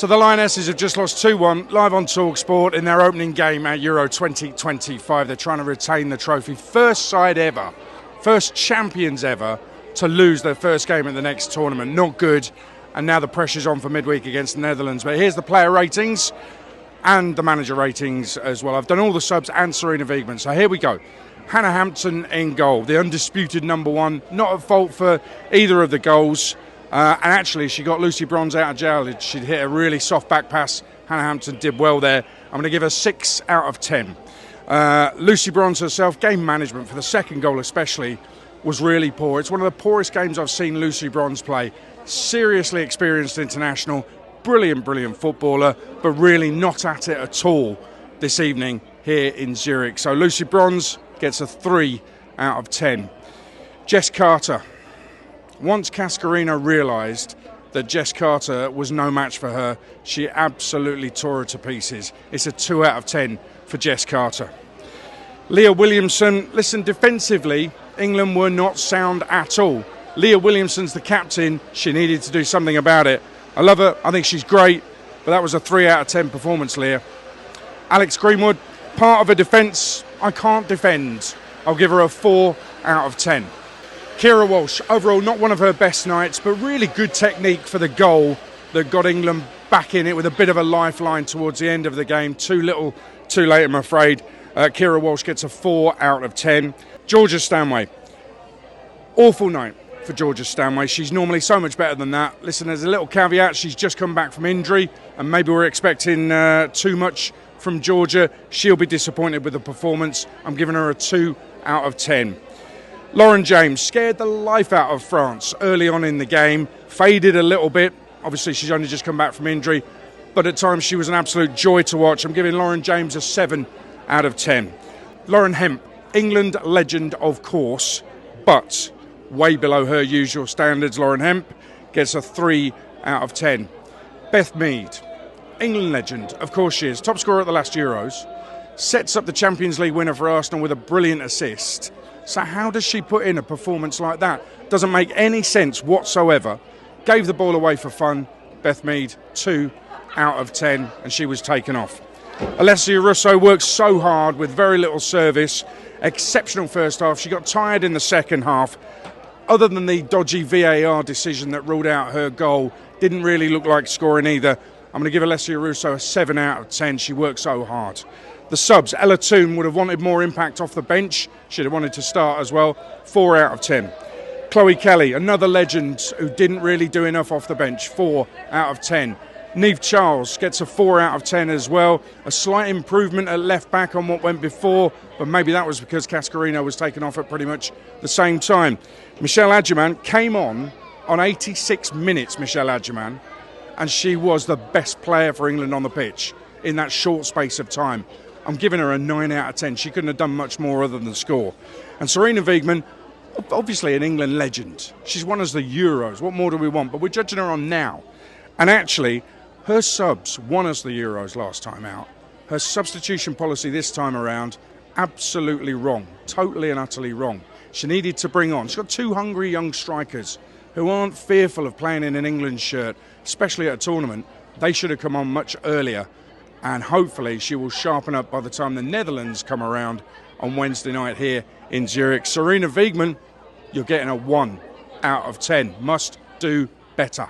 So the Lionesses have just lost 2-1 live on talkSPORT in their opening game at Euro 2025. They're trying to retain the trophy. First side ever, first champions ever to lose their first game in the next tournament. Not good. And now the pressure's on for midweek against the Netherlands. But here's the player ratings and the manager ratings as well. I've done all the subs and Serena Vman. So here we go. Hannah Hampton in goal, the undisputed number one. Not at fault for either of the goals. And actually, she got Lucy Bronze out of jail. She'd hit a really soft back pass. Hannah Hampton did well there. I'm going to give her 6 out of 10. Lucy Bronze herself, game management for the second goal especially, was really poor. It's one of the poorest games I've seen Lucy Bronze play. Seriously experienced international, brilliant footballer, but really not at it at all this evening here in Zurich. So Lucy Bronze gets a 3 out of 10. Jess Carter. Once Cascarino realised that Jess Carter was no match for her, she absolutely tore her to pieces. It's a 2 out of 10 for Jess Carter. Leah Williamson, listen, defensively, England were not sound at all. Leah Williamson's the captain. She needed to do something about it. I love her. I think she's great. But that was a 3 out of 10 performance, Leah. Ellie Greenwood, part of a defence I can't defend. I'll give her a 4 out of 10. Keira Walsh, overall not one of her best nights, but really good technique for the goal that got England back in it with a bit of a lifeline towards the end of the game. Too little, too late, I'm afraid. Keira Walsh gets a 4 out of 10. Georgia Stanway. Awful night for Georgia Stanway. She's normally so much better than that. Listen, there's a little caveat. She's just come back from injury, and maybe we're expecting too much from Georgia. She'll be disappointed with the performance. I'm giving her a 2 out of 10. Lauren James scared the life out of France early on in the game, faded a little bit. Obviously, she's only just come back from injury, but at times she was an absolute joy to watch. I'm giving Lauren James a 7 out of 10. Lauren Hemp, England legend, of course, but way below her usual standards. Lauren Hemp gets a 3 out of 10. Beth Mead, England legend, of course she is, top scorer at the last Euros, sets up the Champions League winner for Arsenal with a brilliant assist. So how does she put in a performance like that? Doesn't make any sense whatsoever. Gave the ball away for fun. Beth Mead, 2 out of 10, and she was taken off. Allessia Russo worked so hard with very little service. Exceptional first half. She got tired in the second half. Other than the dodgy VAR decision that ruled out her goal, didn't really look like scoring either. I'm going to give Allessia Russo a 7 out of 10. She worked so hard. The subs, Ella Toone would have wanted more impact off the bench. She'd have wanted to start as well. 4 out of 10. Chloe Kelly, another legend who didn't really do enough off the bench. 4 out of 10. Niamh Charles gets a 4 out of 10 as well. A slight improvement at left back on what went before, but maybe that was because Cascarino was taken off at pretty much the same time. Michelle Adjiman came on 86 minutes, Michelle Adjiman, and she was the best player for England on the pitch in that short space of time. I'm giving her a 9 out of 10. She couldn't have done much more other than score. And Serena Vman, obviously an England legend. She's won us the Euros. What more do we want? But we're judging her on now. And actually, her subs won us the Euros last time out. Her substitution policy this time around, absolutely wrong. Totally and utterly wrong. She needed to bring on. She's got 2 hungry young strikers who aren't fearful of playing in an England shirt, especially at a tournament. They should have come on much earlier. And hopefully she will sharpen up by the time the Netherlands come around on Wednesday night here in Zurich. Serena Vman, you're getting a 1 out of 10. Must do better.